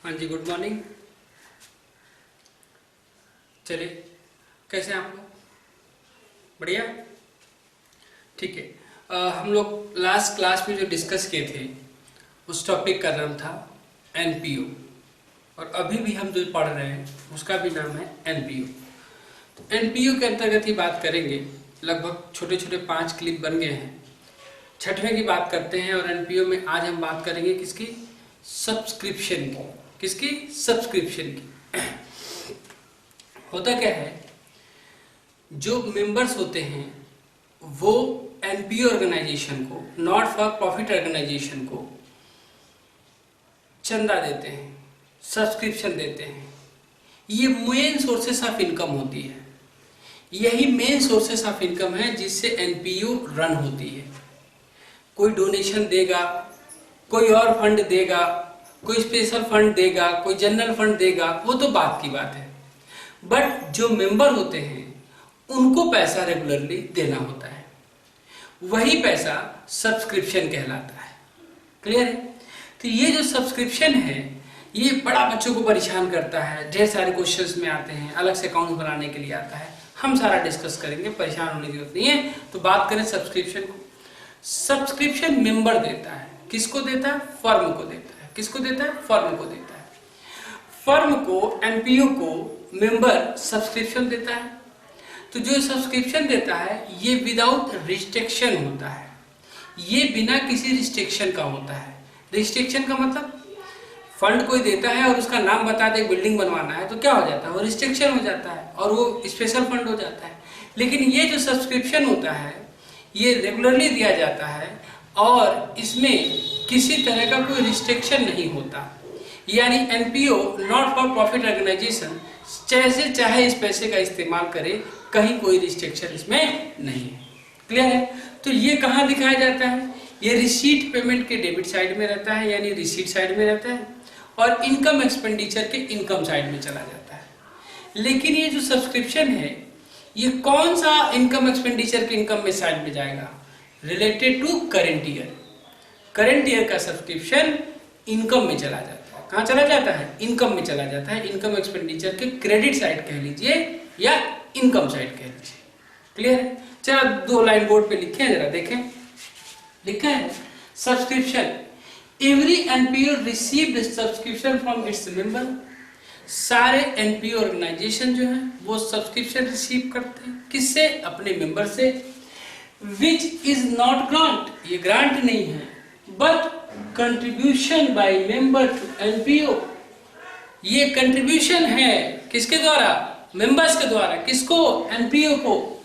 हाँ जी, good morning. चलिए, कैसे हैं आप लोग? बढ़िया, ठीक है। हम लोग लास्ट क्लास में जो डिस्कस किए थे उस टॉपिक का नाम था एनपीओ, और अभी भी हम जो पढ़ रहे हैं उसका भी नाम है एनपीओ। तो एनपीओ के अंतर्गत ही बात करेंगे। लगभग छोटे छोटे 5 क्लिप बन गए हैं। छठवें की बात करते हैं, और एनपीओ में आज हम बात करेंगे किसकी? सब्सक्रिप्शन की। किसकी? सब्सक्रिप्शन की। होता क्या है, जो मेंबर्स होते हैं वो एनपीओ ऑर्गेनाइजेशन को, नॉट फॉर प्रॉफिट ऑर्गेनाइजेशन को चंदा देते हैं, सब्सक्रिप्शन देते हैं। ये मेन सोर्सेस ऑफ इनकम होती है। यही मेन सोर्सेस ऑफ इनकम है जिससे एनपीओ रन होती है। कोई डोनेशन देगा, कोई और फंड देगा, कोई स्पेशल फंड देगा, कोई जनरल फंड देगा, वो तो बात की बात है। बट जो मेंबर होते हैं उनको पैसा रेगुलरली देना होता है, वही पैसा सब्सक्रिप्शन कहलाता है। क्लियर है? तो ये जो सब्सक्रिप्शन है ये बड़ा बच्चों को परेशान करता है। ढेर सारे क्वेश्चंस में आते हैं, अलग से अकाउंट बनाने के लिए आता है। हम सारा डिस्कस करेंगे, परेशान होने की जरूरत नहीं है। तो बात करें सब्सक्रिप्शन को। सब्सक्रिप्शन मेंबर देता है। किसको देता है? फर्म को देता है। किसको देता है? फर्म को देता है। फर्म को, एनपीओ को मेंबर सब्सक्रिप्शन देता है। तो जो सब्सक्रिप्शन देता है ये विदाउट रिस्ट्रिक्शन होता है। ये बिना किसी रिस्ट्रिक्शन का होता है। रिस्ट्रिक्शन का मतलब फंड कोई देता है और उसका नाम बता दे बिल्डिंग बनवाना है, तो क्या हो जाता है? वो रिस्ट्रिक्शन हो जाता है और वो स्पेशल फंड हो जाता है। लेकिन ये जो सब्सक्रिप्शन होता है ये रेगुलरली दिया जाता है और इसमें किसी तरह का कोई रिस्ट्रिक्शन नहीं होता। यानी NPO, not for profit organisation, जैसे चाहे इस पैसे का इस्तेमाल करे, कहीं कोई रिस्ट्रिक्शन इसमें नहीं है। क्लियर है? तो ये कहाँ दिखाया जाता है? ये रिसीट पेमेंट के डेबिट साइड में रहता है, यानी रिसीट साइड में रहता है, और इनकम एक्सपेंडिचर के इनकम साइड में चला जाता है। लेकिन ये जो सब्सक्रिप्शन है ये कौन सा इनकम एक्सपेंडिचर के इनकम में साइड में जाएगा? Related to current year. Current year का सब्सक्रिप्शन इनकम में चला जाता है। कहाँ चला जाता है? इनकम में चला जाता है। इनकम एक्सपेंडिचर के क्रेडिट साइड कह लीजिए या इनकम साइड कह लीजिए। क्लियर है? चलो 2 लाइन बोर्ड पे लिखे हैं, जरा देखें। लिखा है subscription, every NPO received subscription from its member. सारे एनपीओ ऑर्गेनाइजेशन जो है वो सब्सक्रिप्शन रिसीव करते हैं। किससे? अपने मेंबर से। विच इज नॉट ग्रांट, ये ग्रांट नहीं है, but contribution by member to NPO. ये कंट्रीब्यूशन है किसके द्वारा? मेंबर्स के द्वारा। किसको? एनपीओ को।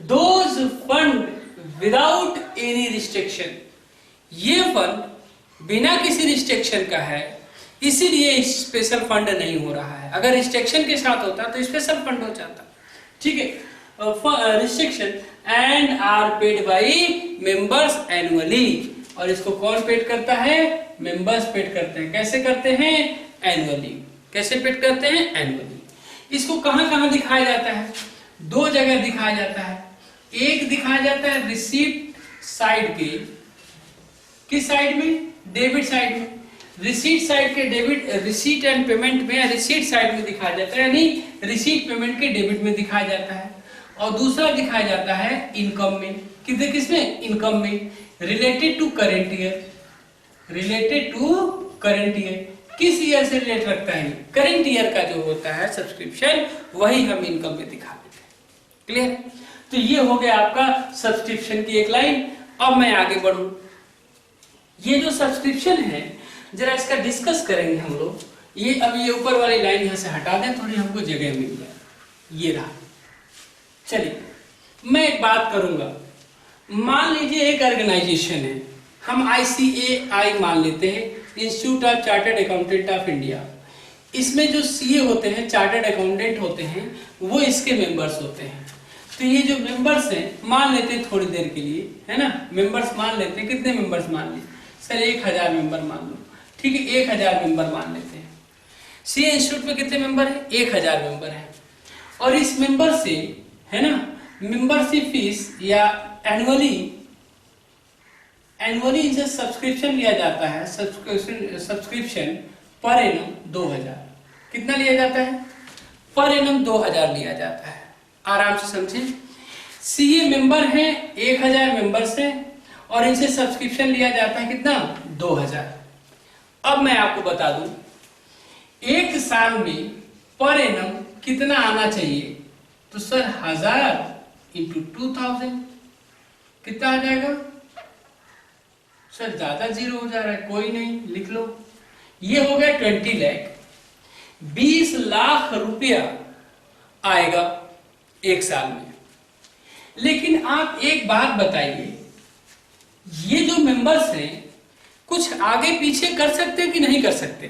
Those fund without any restriction, ये फंड बिना किसी रिस्ट्रिक्शन का है, इसीलिए स्पेशल फंड नहीं हो रहा है। अगर रिस्ट्रिक्शन के साथ होता तो स्पेशल फंड हो जाता। ठीक है? Restriction and are paid by members annually. और इसको कौन पेड करता है? मेंबर्स पेड करते हैं। कैसे करते हैं? एनुअली। कैसे पेड करते हैं? एनुअली। इसको कहां कहां दिखाया जाता है? 2 जगह दिखाया जाता है। एक दिखाया जाता है रिसीट साइड के, किस साइड में? डेबिट साइड में। रिसीट साइड के डेबिट, रिसीट एंड पेमेंट में या रिसीट साइड में दिखाया जाता है, यानी रिसीट पेमेंट के डेबिट में दिखाया जाता है। और दूसरा दिखाया जाता है इनकम में। किसमें? इनकम में। Related to current year. Related to current year, किस ईयर से रिलेट रखता है? करेंट ईयर का जो होता है सब्सक्रिप्शन, वही हम इनकम में दिखा देते हैं। क्लियर? तो ये हो गया आपका सब्सक्रिप्शन की एक लाइन। अब मैं आगे बढ़ूं। ये जो सब्सक्रिप्शन है जरा इसका डिस्कस करेंगे हम लोग। ये अब ये ऊपर वाली लाइन यहां से हटा दें, थोड़ी हमको जगह मिल जाए। ये रहा। चलिए मैं एक बात करूंगा। मान लीजिए एक ऑर्गेनाइजेशन है, हम ICAI मान लेते हैं, institute of chartered accountant of India. इसमें जो सीए होते हैं, चार्टर्ड अकाउंटेंट होते हैं, वो इसके मेंबर्स होते हैं। तो ये जो मेंबर्स हैं, मान लेते हैं थोड़ी देर के लिए, है ना, मेंबर्स मान लेते हैं। कितने मेंबर्स मान लिए? सर 1000 मेंबर मान लो। ठीक है, 1000 मेंबर मान लेते हैं। सीए इंस्टीट्यूट में कितने मेंबर है? 1000 मेंबर है। और इस मेंबर से, है ना, मेंबरशिप फीस या एनुअली इनसे सब्सक्रिप्शन लिया जाता है। Subscription per annum 2000। कितना लिया जाता है? पर एनम 2000 लिया जाता है। आराम से समझें। सीए मेंबर हैं 1000 मेंबर्स हैं और इनसे सब्सक्रिप्शन लिया जाता है कितना? 2000। अब मैं आपको बता दूं एक साल में पर एनम कितना आना चाहिए, तो सर 1000 इंटू 2000 कितना आ जाएगा? सर ज्यादा जीरो हो जा रहा है, कोई नहीं, लिख लो। ये हो गया 20 लाख। 20 लाख रुपया आएगा एक साल में। लेकिन आप एक बात बताइए, ये जो मेंबर्स हैं कुछ आगे पीछे कर सकते हैं कि नहीं कर सकते?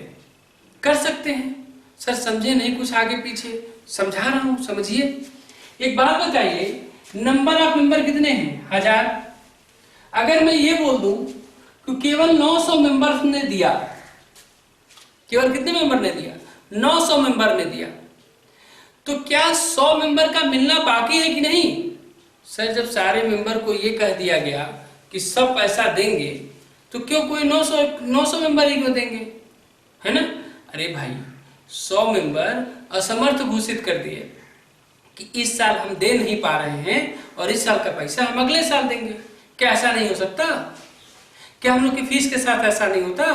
कर सकते हैं। सर समझे नहीं, कुछ आगे पीछे समझा रहा हूं, समझिए। एक बात बताइए, नंबर ऑफ मेंबर कितने हैं? 1000। अगर मैं ये बोल दूं कि केवल 900 मेंबर्स ने दिया, केवल कितने मेंबर ने दिया? 900 मेंबर ने दिया, तो क्या 100 मेंबर का मिलना बाकी है कि नहीं? सर जब सारे मेंबर को ये कह दिया गया कि सब पैसा देंगे, तो क्यों कोई 900 मेंबर ही क्यों देंगे, है ना? अरे भाई 100 मेंबर असमर्थ घोषित कर दिए कि इस साल हम दे नहीं पा रहे हैं और इस साल का पैसा हम अगले साल देंगे। क्या ऐसा नहीं हो सकता? क्या हम लोग की फीस के साथ ऐसा नहीं होता?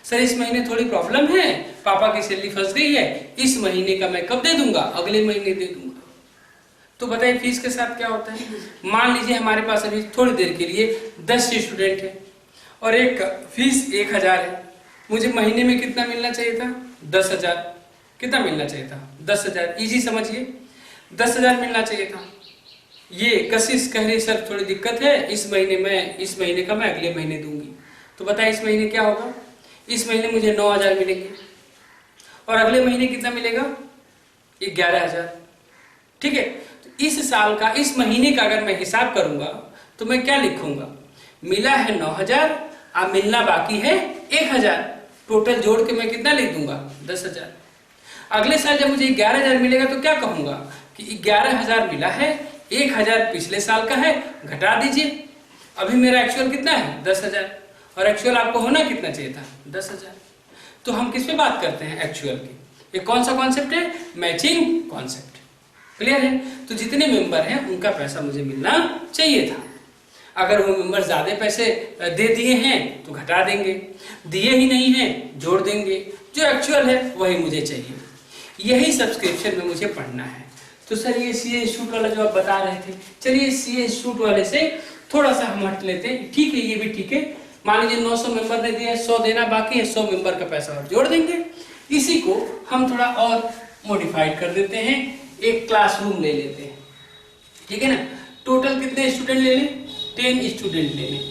सर इस महीने थोड़ी प्रॉब्लम है, पापा की सैलरी फंस गई है, इस महीने का मैं कब दे दूंगा? अगले महीने दे दूंगा। तो बताइए फीस के साथ क्या होता है? मान लीजिए हमारे पास अभी थोड़ी देर के लिए 10 स्टूडेंट है और एक फीस 1000 है। मुझे महीने में कितना मिलना चाहिए था? 10,000। कितना मिलना चाहिए था? 10,000। इजी समझिए, 10,000 मिलना चाहिए था। ये कशिश कह रही सर थोड़ी दिक्कत है, इस महीने का मैं अगले महीने दूंगी। तो बताइए इस महीने क्या होगा? इस महीने मुझे 9,000 मिलेंगे और अगले महीने कितना मिलेगा? 11,000। ठीक है, तो इस साल का, इस महीने का अगर मैं हिसाब करूंगा तो मैं क्या लिखूंगा? मिला है 9,000, अब मिलना बाकी है 1,000। टोटल जोड़ के मैं कितना लिख दूंगा? 10,000। अगले साल जब मुझे 11,000 मिलेगा तो क्या कहूंगा कि 11,000 मिला है, 1,000 पिछले साल का है, घटा दीजिए। अभी मेरा एक्चुअल कितना है? 10,000 और एक्चुअल आपको होना कितना चाहिए था? 10,000। तो हम किस पे बात करते हैं? एक्चुअल की। ये कौन सा कॉन्सेप्ट है? Matching concept. क्लियर है? तो जितने मेंबर हैं उनका पैसा मुझे मिलना चाहिए था। अगर वो मेंबर ज्यादा पैसे दे दिए हैं तो घटा देंगे, दिए ही नहीं है जोड़ देंगे, जो एक्चुअल है वही मुझे चाहिए। यही सब्सक्रिप्शन में मुझे पढ़ना है। तो सर ये सीए इंस्टीट्यूट वाला जो आप बता रहे थे, चलिए सीए इंस्टीट्यूट वाले से थोड़ा सा हम हट लेते हैं। ठीक है, ये भी ठीक है। मान लीजिए 900 मेंबर ने दिया है, 100 देना बाकी है, 100 मेंबर का पैसा और जोड़ देंगे। इसी को हम थोड़ा और मॉडिफाइड कर देते हैं, एक क्लासरूम ले लेते हैं। ठीक है ना? टोटल कितने स्टूडेंट ले लें? 10 स्टूडेंट ले लें।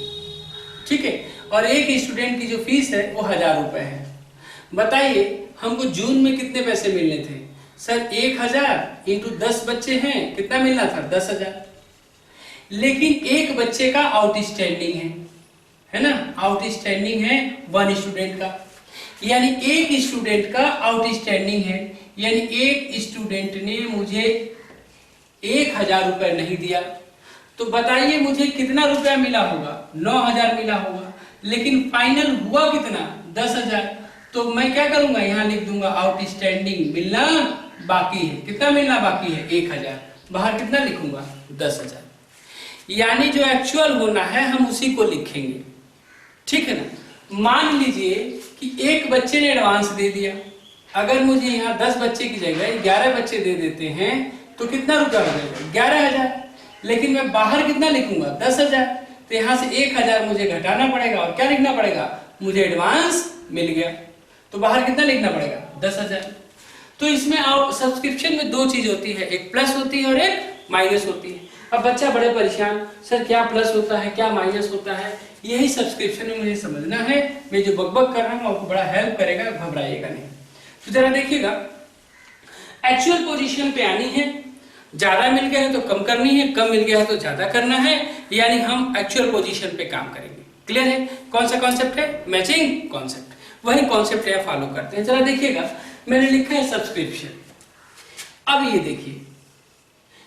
ठीक है, और एक स्टूडेंट की जो फीस है वो 1000 रुपए है। बताइए हमको जून में कितने पैसे मिलने थे? सर 1000 इंटू 10 बच्चे हैं, कितना मिलना था? 10,000। लेकिन एक बच्चे का आउटस्टैंडिंग है ना? आउटस्टैंडिंग है 1 स्टूडेंट का, यानी एक स्टूडेंट का आउटस्टैंडिंग है, यानी एक स्टूडेंट ने मुझे 1000 रुपए नहीं दिया। तो बताइए मुझे कितना रुपया मिला होगा? 9,000 मिला होगा, लेकिन फाइनल हुआ कितना? 10,000। तो मैं क्या करूंगा? यहाँ लिख दूंगा आउटस्टैंडिंग मिलना बाकी है। कितना मिलना बाकी है? 1000। बाहर कितना लिखूंगा? 10,000। यानी जो एक्चुअल होना है हम उसी को लिखेंगे। ठीक है ना? मान लीजिए कि एक बच्चे ने एडवांस दे दिया। अगर मुझे यहाँ 10 बच्चे की जगह 11 बच्चे दे देते हैं तो कितना रुपया हो जाएगा? 11,000। लेकिन मैं बाहर कितना लिखूंगा? 10,000। तो यहाँ से 1,000 मुझे घटाना पड़ेगा और क्या लिखना पड़ेगा? मुझे एडवांस मिल गया। तो बाहर कितना लिखना पड़ेगा? 10,000। तो इसमें सब्सक्रिप्शन में 2 चीज होती है, एक प्लस होती है और एक माइनस होती है। अब बच्चा बड़े परेशान, सर क्या प्लस होता है, क्या माइनस होता है? यही सब्सक्रिप्शन में मुझे समझना है। मैं जो बकबक कर रहा हूँ आपको बड़ा हेल्प करेगा, घबराइएगा नहीं। तो जरा देखिएगा, एक्चुअल पोजीशन पे आनी है। ज्यादा मिल गया है तो कम करनी है, कम मिल गया है तो ज्यादा करना है, यानी हम एक्चुअल पोजीशन पे काम करेंगे। क्लियर है? कौन सा कॉन्सेप्ट है? Matching concept. वही कॉन्सेप्ट है, फॉलो करते हैं। जरा देखिएगा, मैंने लिखा है सब्सक्रिप्शन। अब ये देखिए,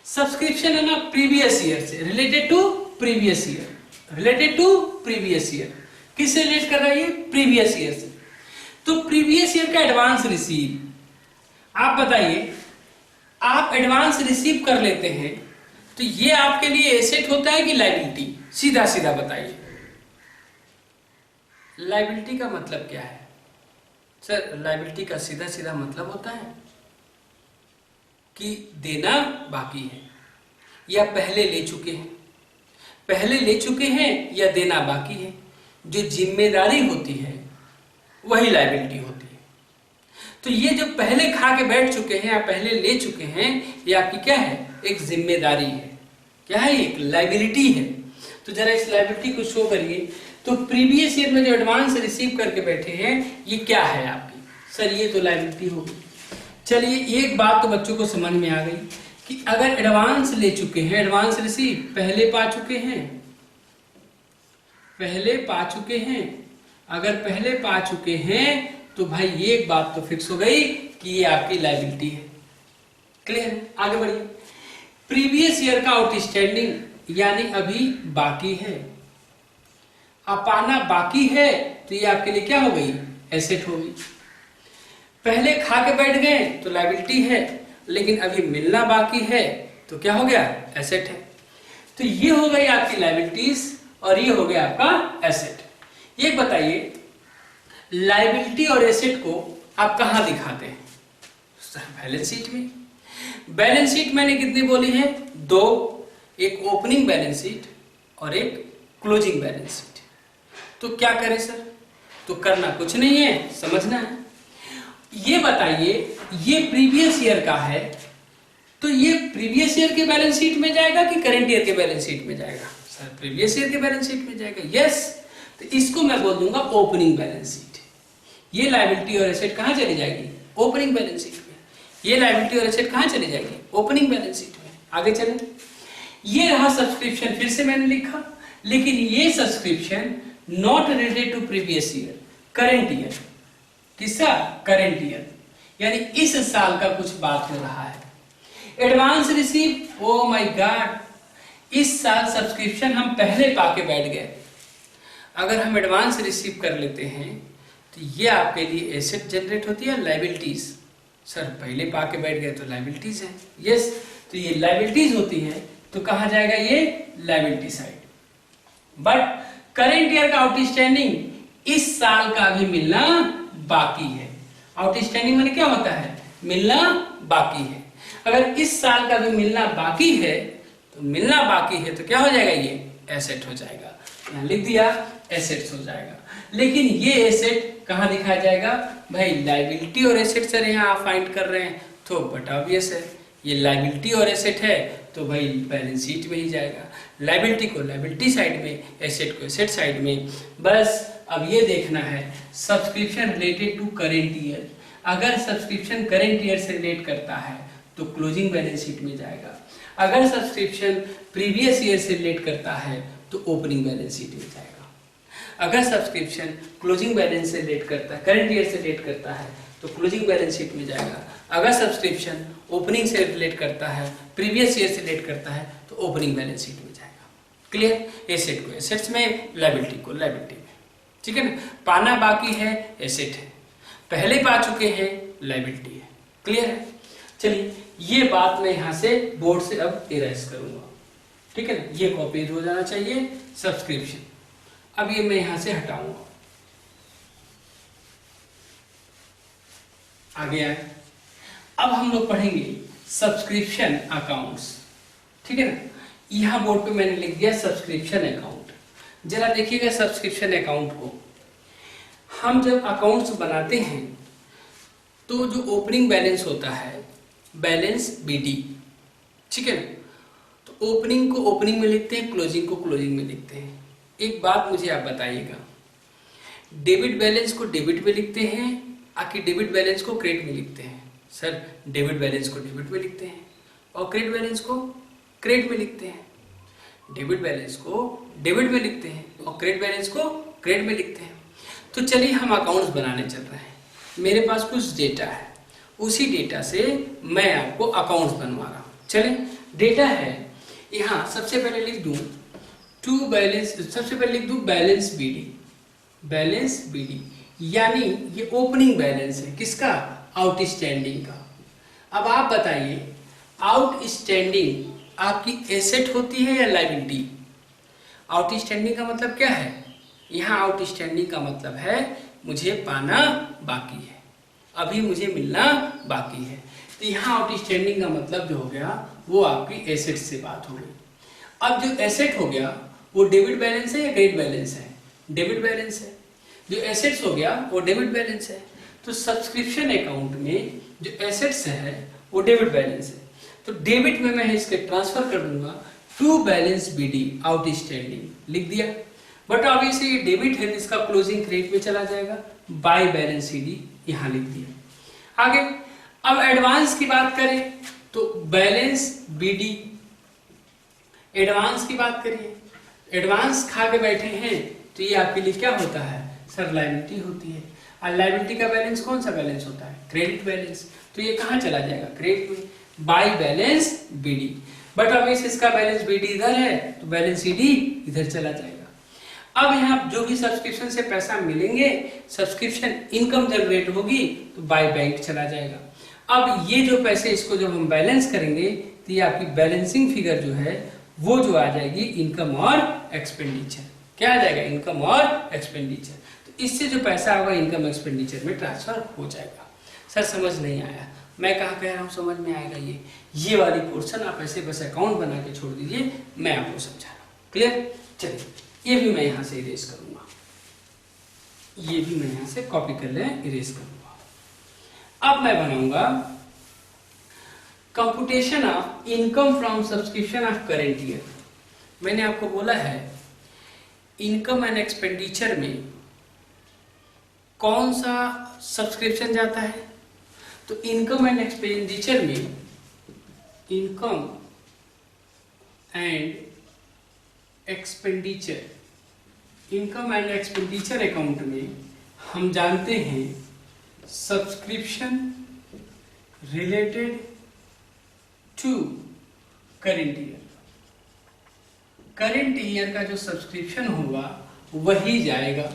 सब्सक्रिप्शन है ना प्रीवियस ईयर से, related to previous year, related to previous year. किससे रिलेट कर रहा है ये? प्रीवियस ईयर से। तो प्रीवियस ईयर का एडवांस रिसीव, आप बताइए, आप एडवांस रिसीव कर लेते हैं तो ये आपके लिए एसेट होता है कि लायबिलिटी? सीधा सीधा बताइए, लायबिलिटी का मतलब क्या है? सर लायबिलिटी का सीधा सीधा मतलब होता है कि देना बाकी है या पहले ले चुके हैं, पहले ले चुके हैं या देना बाकी है। जो जिम्मेदारी होती है वही लायबिलिटी होती है। तो ये जो पहले खा के बैठ चुके हैं या पहले ले चुके हैं, ये आपकी क्या है? एक जिम्मेदारी है। क्या है? एक लायबिलिटी है। तो जरा इस लायबिलिटी को शो करिए। तो प्रीवियस ईयर में जो एडवांस रिसीव करके बैठे हैं, ये क्या है आपकी? सर ये तो लायबिलिटी होगी। चलिए एक बात तो बच्चों को समझ में आ गई कि अगर एडवांस ले चुके हैं, एडवांस रिसीव पहले पा चुके हैं, पहले पा चुके हैं, अगर पहले पा चुके हैं तो भाई ये एक बात तो फिक्स हो गई कि ये आपकी लायबिलिटी है। क्लियर? आगे बढ़िए। प्रीवियस ईयर का आउटस्टैंडिंग यानी अभी बाकी है, अपाना बाकी है, तो ये आपके लिए क्या हो गई? एसेट हो गई। पहले खा के बैठ गए तो लायबिलिटी है, लेकिन अभी मिलना बाकी है तो क्या हो गया? एसेट है। तो ये हो गई आपकी लायबिलिटीज और ये हो गया आपका एसेट। ये बताइए लायबिलिटी और एसेट को आप कहां दिखाते हैं? बैलेंस शीट में। बैलेंस शीट मैंने कितनी बोली है? दो, एक ओपनिंग बैलेंस शीट और एक क्लोजिंग बैलेंस शीट। तो क्या करें सर? तो करना कुछ नहीं है, समझना है। ये बताइए ये प्रीवियस ईयर का है, तो ये प्रीवियस ईयर के बैलेंस शीट में जाएगा कि करंट ईयर के बैलेंस शीट में जाएगा? सर प्रीवियस ईयर के बैलेंस शीट में जाएगा। यस, तो इसको मैं बोल दूंगा ओपनिंग बैलेंस शीट। ये लायबिलिटी और एसेट कहां चली जाएगी? ओपनिंग बैलेंस शीट में। ये लायबिलिटी और एसेट कहां चली जाएगी? ओपनिंग बैलेंस शीट में। आगे चलें। ये रहा सब्सक्रिप्शन, फिर से मैंने लिखा, लेकिन ये subscription not related to previous year, current year. किसका? करंट ईयर, यानी इस साल का कुछ बात हो रहा है। Advance receive, oh my god, इस साल सब्सक्रिप्शन हम पहले पाके बैठ गए। अगर हम एडवांस रिसीव कर लेते हैं तो ये आपके लिए एसेट जनरेट होती है, लायबिलिटीज। सर पहले पाके बैठ गए तो लायबिलिटीज है। यस, तो ये लायबिलिटीज होती है, तो कहा जाएगा ये liability side. But current year का आउटस्टैंडिंग इस साल का भी मिलना बाकी है। आउटस्टैंडिंग माने क्या होता है? मिलना बाकी है। अगर इस साल का भी मिलना बाकी है, तो मिलना बाकी है तो क्या हो जाएगा? ये एसेट हो जाएगा। यहाँ लिख दिया एसेट्स हो जाएगा। लेकिन ये एसेट कहाँ दिखाया जाएगा? भाई लायबिलिटी और एसेट सर यहाँ आप फाइंड कर रहे हैं तो बट ऑब्वियस है, ये लायबिलिटी और एसेट है तो भाई बैलेंस शीट में ही जाएगा। लायबिलिटी को लायबिलिटी साइड में, एसेट को एसेट साइड में। बस अब ये देखना है subscription related to current year. अगर सब्सक्रिप्शन करेंट ईयर से रिलेट करता है तो क्लोजिंग बैलेंस शीट में जाएगा। अगर सब्सक्रिप्शन प्रीवियस ईयर से रिलेट करता है तो ओपनिंग बैलेंस शीट में जाएगा। अगर सब्सक्रिप्शन क्लोजिंग बैलेंस से रिलेट करता है, करंट ईयर से रिलेट करता है तो क्लोजिंग बैलेंस शीट में जाएगा। अगर सब्सक्रिप्शन ओपनिंग से रिलेट करता है, प्रीवियस ईयर से रिलेट करता है तो ओपनिंग बैलेंस शीट में जाएगा। क्लियर? एसेट को एसेट्स में, लायबिलिटी को लायबिलिटी में। ठीक है ना? पाना बाकी है, एसेट है, पहले पा चुके हैं, लायबिलिटी है। क्लियर है? चलिए ये बात मैं यहां से बोर्ड से अब इरेज करूंगा। ठीक है ना? ये कॉपी हो जाना चाहिए सब्सक्रिप्शन। अब ये मैं यहां से हटाऊंगा। आगे आए। अब हम लोग पढ़ेंगे सब्सक्रिप्शन अकाउंट्स। ठीक है ना? यहां बोर्ड पे मैंने लिख दिया सब्सक्रिप्शन अकाउंट। जरा देखिएगा सब्सक्रिप्शन अकाउंट को। हम जब अकाउंट्स बनाते हैं तो जो ओपनिंग बैलेंस होता है, बैलेंस बीडी, ठीक है ना? तो ओपनिंग को ओपनिंग में लिखते हैं, क्लोजिंग को क्लोजिंग में लिखते हैं। एक बात मुझे आप बताइएगा, डेबिट बैलेंस को डेबिट में लिखते हैं आकि डेबिट बैलेंस को क्रेडिट में लिखते हैं? सर डेबिट बैलेंस को डेबिट में लिखते हैं और क्रेडिट बैलेंस को क्रेडिट में लिखते हैं। डेबिट बैलेंस को डेबिट में लिखते हैं और क्रेडिट बैलेंस को क्रेडिट में लिखते हैं। तो चलिए हम अकाउंट्स बनाने चल रहे हैं। मेरे पास कुछ डेटा है, उसी डेटा से मैं आपको अकाउंट्स बनवा रहा हूँ। चलें, डेटा है यहाँ, सबसे पहले लिख दूँ टू बैलेंस, सबसे पहले लिख दूँ बैलेंस बीडी। बैलेंस बीडी यानी ये ओपनिंग बैलेंस है किसका, आउटस्टैंडिंग का। अब आप बताइए आउटस्टैंडिंग आपकी एसेट होती है या लायबिलिटी? आउटस्टैंडिंग का मतलब क्या है, यहाँ आउटस्टैंडिंग का मतलब है मुझे पाना बाकी है, अभी मुझे मिलना बाकी है। तो यहाँ आउटस्टैंडिंग का मतलब जो हो गया वो आपकी एसेट से बात हो गई। अब जो एसेट हो गया वो डेबिट बैलेंस है या क्रेडिट बैलेंस है, डेबिट बैलेंस है। जो एसेट्स हो गया वो डेबिट बैलेंस है। तो सब्सक्रिप्शन अकाउंट में जो एसेट्स है वो डेबिट बैलेंस है। तो डेबिट में मैं इसके ट्रांसफर कर दूंगा टू बैलेंस बीडी आउटस्टैंडिंग लिख दिया। बट ऑब्वियसली ये डेबिट है, इसका क्लोजिंग क्रेडिट में चला जाएगा, बाय बैलेंस सीडी यहां लिख दिया। आगे अब एडवांस की बात करें तो बैलेंस बीडी, एडवांस की बात करिए, एडवांस खा के बैठे हैं तो ये आपके लिए क्या होता है सर, लायबिलिटी होती है। और लायबिलिटी का बैलेंस कौन सा बैलेंस होता है, क्रेडिट बैलेंस। तो ये कहां चला जाएगा, क्रेडिट में, बाय बैलेंस बीडी। बट अब इसका बैलेंस बीडी इधर है तो बैलेंस सीडी इधर चला जाएगा। अब यहाँ जो भी सब्सक्रिप्शन से पैसा मिलेंगे, सब्सक्रिप्शन इनकम जनरेट होगी तो बाय बैंक चला जाएगा। अब ये जो पैसे इसको जब हम बैलेंस करेंगे तो ये आपकी बैलेंसिंग फिगर जो है वो जो आ जाएगी इनकम और एक्सपेंडिचर। क्या आ जाएगा, इनकम और एक्सपेंडिचर। तो इससे जो पैसा होगा इनकम एक्सपेंडिचर में ट्रांसफर हो जाएगा। सर समझ नहीं आया, मैं कहाँ कह रहा हूँ समझ में आएगा। ये वाली पोर्शन आप ऐसे बस अकाउंट बना के छोड़ दीजिए, मैं आपको समझा रहा हूँ। क्लियर? चलिए ये भी मैं यहाँ से इरेज करूंगा, ये भी मैं यहाँ से कॉपी कर ले इरेज करूंगा। अब मैं बनाऊंगा computation of income from subscription of current year. मैंने आपको बोला है इनकम एंड एक्सपेंडिचर में कौन सा सब्सक्रिप्शन जाता है, तो इनकम एंड एक्सपेंडिचर में income and expenditure, income and expenditure account में हम जानते हैं subscription related to current year. Current year का जो सब्सक्रिप्शन होगा वही जाएगा।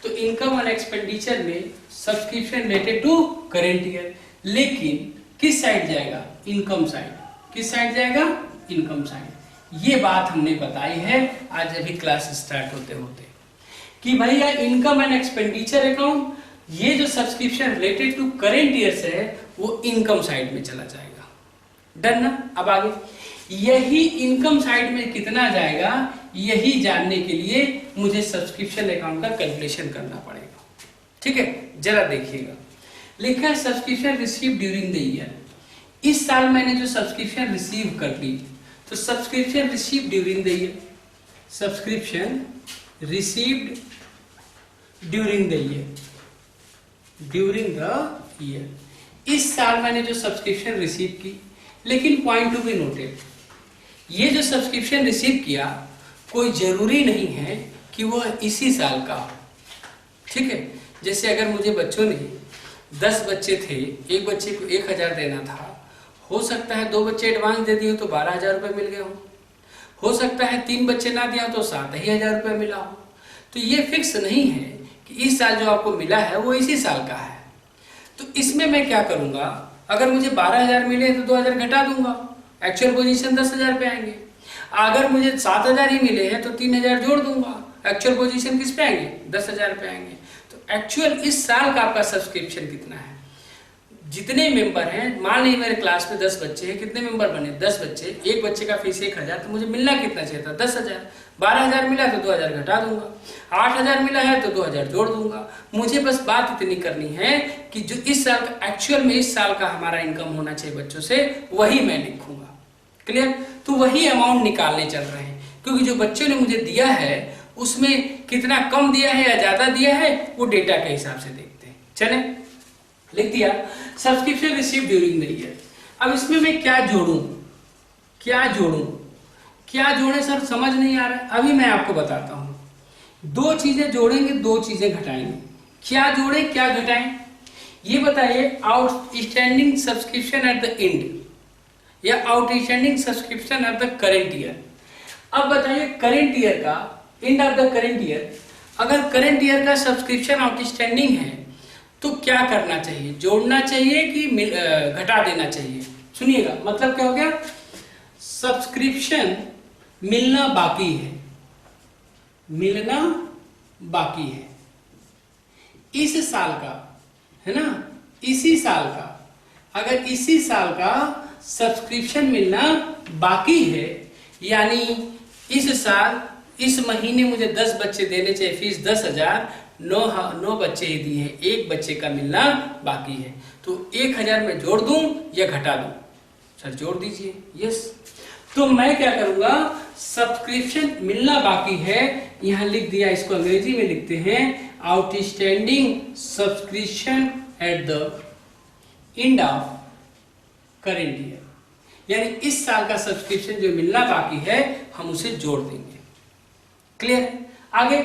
तो इनकम एंड एक्सपेंडिचर में subscription related to current year, लेकिन किस साइड जाएगा, इनकम साइड। किस साइड जाएगा, इनकम साइड। ये बात हमने बताई है आज अभी क्लास स्टार्ट होते होते कि भैया इनकम एंड एक्सपेंडिचर अकाउंट, ये जो subscription related to current year से है वो इनकम साइड में चला जाएगा। डन ना? अब आगे यही इनकम साइड में कितना जाएगा यही जानने के लिए मुझे सब्सक्रिप्शन अकाउंट का कैलकुलेशन करना पड़ेगा। ठीक है, जरा देखिएगा, लिखा है subscription receive during the year. इस साल मैंने जो सब्सक्रिप्शन रिसीव कर ली, तो subscription receive during the year, subscription received during the year, during the year. इस साल मैंने जो सब्सक्रिप्शन रिसीव की, लेकिन पॉइंट टू बी नोटेड, ये जो सब्सक्रिप्शन रिसीव किया कोई जरूरी नहीं है कि वो इसी साल का हो। ठीक है, जैसे अगर मुझे बच्चों ने 10 बच्चे थे, एक बच्चे को 1000 देना था, हो सकता है 2 बच्चे एडवांस दे दिए तो 12,000 रुपये मिल गए हो सकता है 3 बच्चे ना दिया तो 7,000 रुपये मिला हो। तो ये फिक्स नहीं है कि इस साल जो आपको मिला है वो इसी साल का है। तो इसमें मैं क्या करूंगा, अगर मुझे 12,000 मिले तो 2,000 घटा दूंगा, एक्चुअल पोजीशन 10,000 पे आएंगे। अगर मुझे 7,000 ही मिले हैं तो 3,000 जोड़ दूंगा, एक्चुअल पोजीशन किस पे आएंगे, 10,000 पे आएंगे। तो एक्चुअल इस साल का आपका सब्सक्रिप्शन कितना है, जितने मेंबर हैं, मान लीजिए मेरे क्लास में 10 बच्चे हैं, कितने मेंबर बने, 10 बच्चे, एक बच्चे का फीस 1,000, तो मुझे मिलना कितना चाहिए था, 10,000। 12,000 मिला तो 2,000 घटा दूंगा, 8,000 मिला है तो 2,000 जोड़ दूंगा। मुझे बस बात इतनी करनी है कि जो इस साल का एक्चुअल में इस साल का हमारा इनकम होना चाहिए बच्चों से, वही मैं लिखूंगा। क्लियर? तो वही अमाउंट निकालने चल रहे हैं, क्योंकि जो बच्चों ने मुझे दिया है उसमें कितना कम दिया है या ज्यादा दिया है वो डेटा के हिसाब से देखते हैं। चले, लिख दिया subscription receive during the year. अब इसमें मैं क्या जोड़ूं, क्या जोड़ूं, क्या जोड़े सर समझ नहीं आ रहा है। अभी मैं आपको बताता हूं, 2 चीजें जोड़ेंगे, 2 चीजें घटाएंगे। क्या जोड़े क्या घटाएं ये बताइए। Outstanding subscription at the end या outstanding subscription at the current year. अब बताइए करेंट ईयर का, end of the current year अगर करंट ईयर का सब्सक्रिप्शन आउटस्टैंडिंग है तो क्या करना चाहिए, जोड़ना चाहिए कि घटा देना चाहिए। सुनिएगा, मतलब क्या हो गया, सब्सक्रिप्शन मिलना बाकी है, मिलना बाकी है इस साल का, है ना, इसी साल का, अगर इसी साल का सब्सक्रिप्शन मिलना बाकी है, यानी इस साल इस महीने मुझे 10 बच्चे देने चाहिए, फीस 10,000, 9 बच्चे ही दिए हैं, एक बच्चे का मिलना बाकी है, तो 1,000 में जोड़ दूं या घटा दूं? सर जोड़ दीजिए। यस, तो मैं क्या करूंगा, सब्सक्रिप्शन मिलना बाकी है, यहां लिख दिया, इसको अंग्रेजी में लिखते हैं outstanding subscription at the end of current year, यानी इस साल का सब्सक्रिप्शन जो मिलना बाकी है हम उसे जोड़ देंगे। क्लियर है? आगे,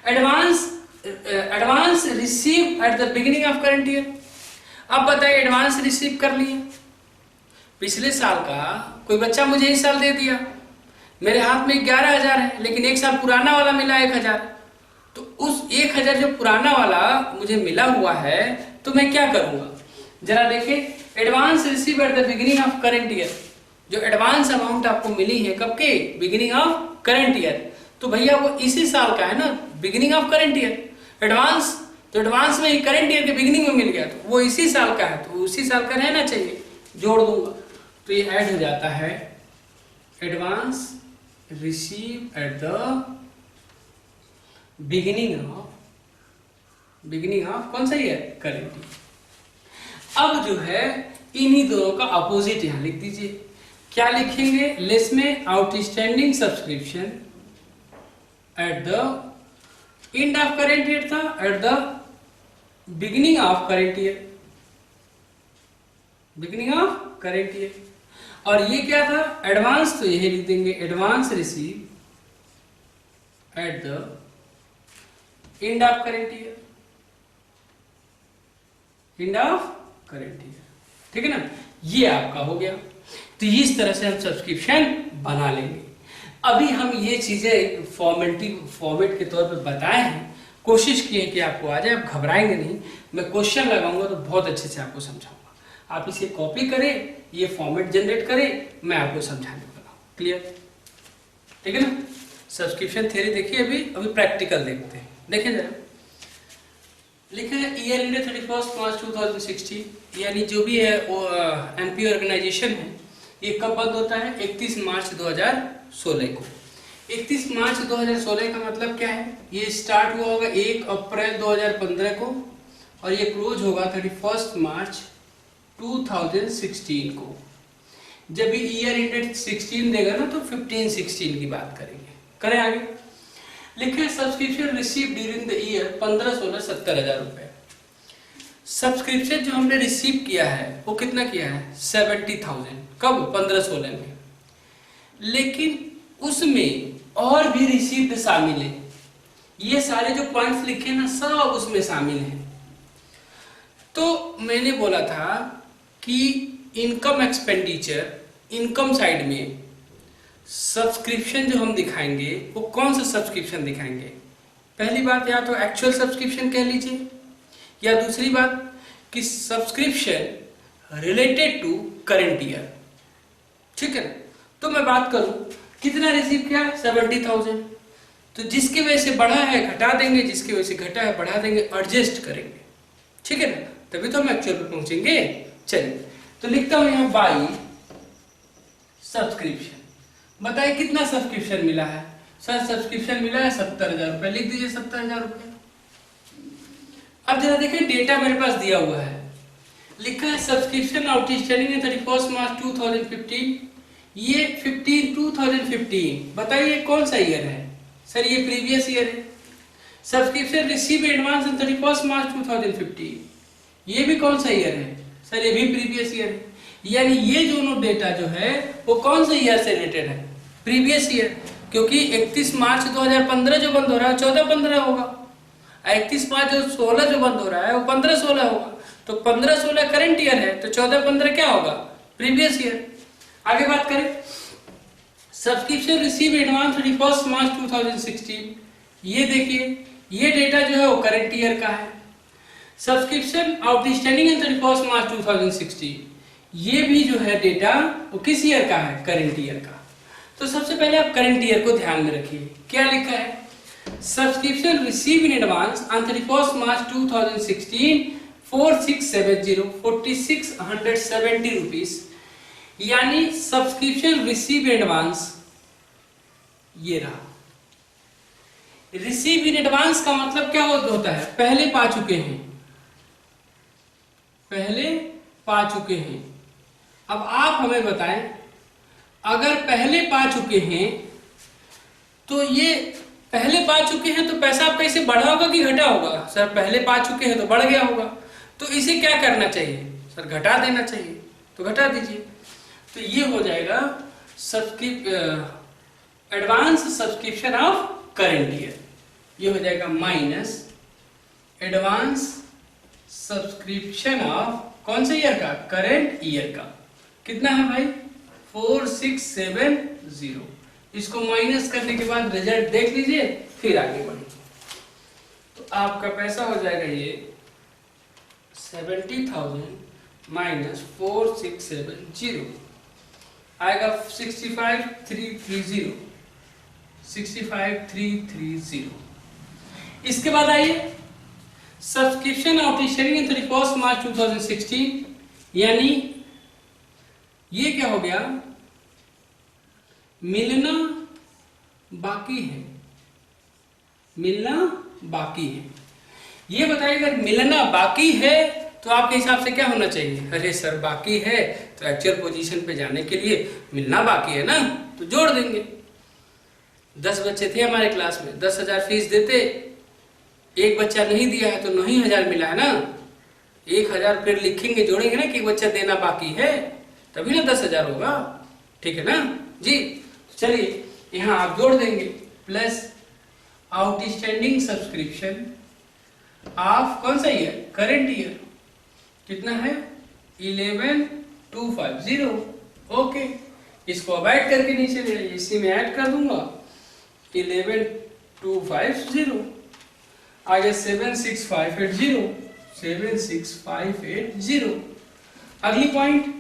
advance receive at the beginning of current year. अब बताइए, एडवांस रिसीव कर लिए, पिछले साल का कोई बच्चा मुझे इस साल दे दिया, मेरे हाथ में 11,000 है, लेकिन एक साल पुराना वाला मिला 1,000, तो उस 1,000 जो पुराना वाला मुझे मिला हुआ है तो मैं क्या करूंगा, जरा देखिए, advance receive at the beginning of current year, जो एडवांस अमाउंट आपको मिली है कब के, बिगिनिंग ऑफ करंट ईयर, तो भैया वो इसी साल का है ना, beginning of current year. Advance तो एडवांस में ही करंट ईयर के बिगिनिंग में मिल गया, तो वो इसी साल का है, तो उसी साल का रहना चाहिए, जोड़ दूंगा, तो ये ऐड हो जाता है advance receive at the beginning of कौन सा ईयर, करंट ईयर। अब जो है इन्हीं दोनों का अपोजिट यहां लिख दीजिए, क्या लिखेंगे, लेस में outstanding subscription at the end of current year था, at the beginning of current year, beginning of current year, और ये क्या था, एडवांस, तो यही लिख देंगे advance receive at the end of current year, end of current year, ठीक है ना, ये आपका हो गया। तो इस तरह से हम सब्सक्रिप्शन बना लेंगे। अभी हम ये चीजें फॉर्मेट के तौर पे बताए हैं, कोशिश की है कि आपको आ जाए, आप घबराएंगे नहीं, मैं क्वेश्चन लगाऊंगा तो बहुत अच्छे से आपको समझाऊंगा, आप इसे कॉपी करें, ये फॉर्मेट जनरेट करें, मैं आपको समझाने वाला हूं। क्लियर, ठीक है ना। सब्सक्रिप्शन थ्योरी देखिए, अभी प्रैक्टिकल देखते हैं। देखिए जरा, लिखा है ईयर एंडेड 31 मार्च 2016, यानी जो भी है वो एमपी ऑर्गेनाइजेशन है, ये कब बंद होता है, 31 मार्च 2016 को। 31 मार्च 2016 का मतलब क्या है, ये स्टार्ट हुआ होगा 1 अप्रैल 2015 को, और ये क्लोज होगा 31 मार्च 2016 को। जब भी ईयर एंडेड 16 देगा ना, तो 15-16 की बात करेंगे। करें आगे, लिखे subscription receive during the year 15-16 70,000 रुपए। सब्सक्रिप्शन जो हमने रिसीव किया है वो कितना किया है, 70,000, कब, 15-16 में, लेकिन उसमें और भी रिसीव्ड शामिल है, ये सारे जो पॉइंट्स लिखे ना सब उसमें शामिल हैं। तो मैंने बोला था कि इनकम एक्सपेंडिचर, इनकम साइड में सब्सक्रिप्शन जो हम दिखाएंगे वो कौन सा सब्सक्रिप्शन दिखाएंगे, पहली बात या तो एक्चुअल सब्सक्रिप्शन कह लीजिए, या दूसरी बात कि subscription related to current year, ठीक है ना। तो मैं बात करूं कितना रिसीव किया, 70,000, तो जिसकी वजह से बढ़ा है घटा देंगे, जिसकी वजह से घटा है बढ़ा देंगे, एडजस्ट करेंगे, ठीक है ना, तभी तो हम एक्चुअल पे पहुंचेंगे। चलिए, तो लिखता हूं यहां बाई सब्सक्रिप्शन। बताइए कितना सब्सक्रिप्शन मिला है, सर सब्सक्रिप्शन मिला है 70,000 रुपए, लिख दीजिए 70,000 रुपए। अब जरा देखिए डेटा मेरे पास दिया हुआ है, लिखा है सब्सक्रिप्शन आउटस्टैंडिंग 31 मार्च 2015, ये 2015, बताइए कौन सा ईयर है, सर ये प्रीवियस ईयर है। सब्सक्रिप्शन रिसीव एडवांस 31 मार्च 2015, ये भी कौन सा ईयर है, सर ये भी प्रीवियस ईयर है। यानी ये दोनों डेटा जो है वो कौन से ईयर से रिलेटेड है, प्रीवियस ईयर, क्योंकि 31 मार्च 2015 जो बंद हो रहा है 14-15 होगा, 31 मार्च 16 जो बंद हो रहा है वो 15-16 होगा, तो 15-16 करंट ईयर है, तो 14-15 क्या होगा, प्रीवियस ईयर। आगे बात करें, सब्सक्रिप्शन रिसीव एडवांस 31 मार्च 2016, ये देखिए ये डेटा जो है वो करंट ईयर का है। सब्सक्रिप्शन आउटस्टैंडिंग इन 31 मार्च 2016, ये भी जो है डेटा वो किस ईयर का है? करंट ईयर का। तो सबसे पहले आप करंट ईयर को ध्यान में रखिए, क्या लिखा है? Subscription receive in advance on 31 March 2016 4670 rupees, यानी सब्सक्रिप्शन रिसीव इन एडवांस ये रहा। रिसीव इन एडवांस का मतलब क्या होता है? पहले पा चुके हैं, पहले पा चुके हैं। अब आप हमें बताएं, अगर पहले पा चुके हैं तो ये पहले पा चुके हैं तो पैसा आपका इसे बढ़ा होगा कि घटा होगा? सर पहले पा चुके हैं तो बढ़ गया होगा, तो इसे क्या करना चाहिए? सर घटा देना चाहिए, तो घटा दीजिए। तो ये हो जाएगा advance subscription of current year, ये हो जाएगा माइनस एडवांस सब्सक्रिप्शन ऑफ कौन से ईयर का? करंट ईयर का। कितना है भाई? 4670। इसको माइनस करने के बाद रिजल्ट देख लीजिए, फिर आगे बढ़िए। तो आपका पैसा हो जाएगा ये 70,000 माइनस 4670 आएगा 65,330, 65,330। इसके बाद आइए सब्सक्रिप्शन आउटस्टैंडिंग इन 31 मार्च 2016, यानी ये क्या हो गया? मिलना बाकी है, मिलना बाकी है। ये बताइए अगर मिलना बाकी है तो आपके हिसाब से क्या होना चाहिए? अरे सर बाकी है तो एक्चुअल पोजीशन पे जाने के लिए मिलना बाकी है ना, तो जोड़ देंगे। 10 बच्चे थे हमारे क्लास में, 10,000 फीस देते, एक बच्चा नहीं दिया है तो 9,000 मिला है ना। 1,000 फिर लिखेंगे, जोड़ेंगे ना कि एक बच्चा देना बाकी है, तभी ना 10,000 होगा। ठीक है ना जी? चलिए यहां आप जोड़ देंगे, प्लस आउटस्टैंडिंग सब्सक्रिप्शन ऑफ कौन सा ईयर? Current year. कितना है? 11,250। ओके, इसको अब ऐड करके नीचे ले आइए, इसी में ऐड कर दूंगा 11,250 आगे 76,580, 76,580। अगली पॉइंट,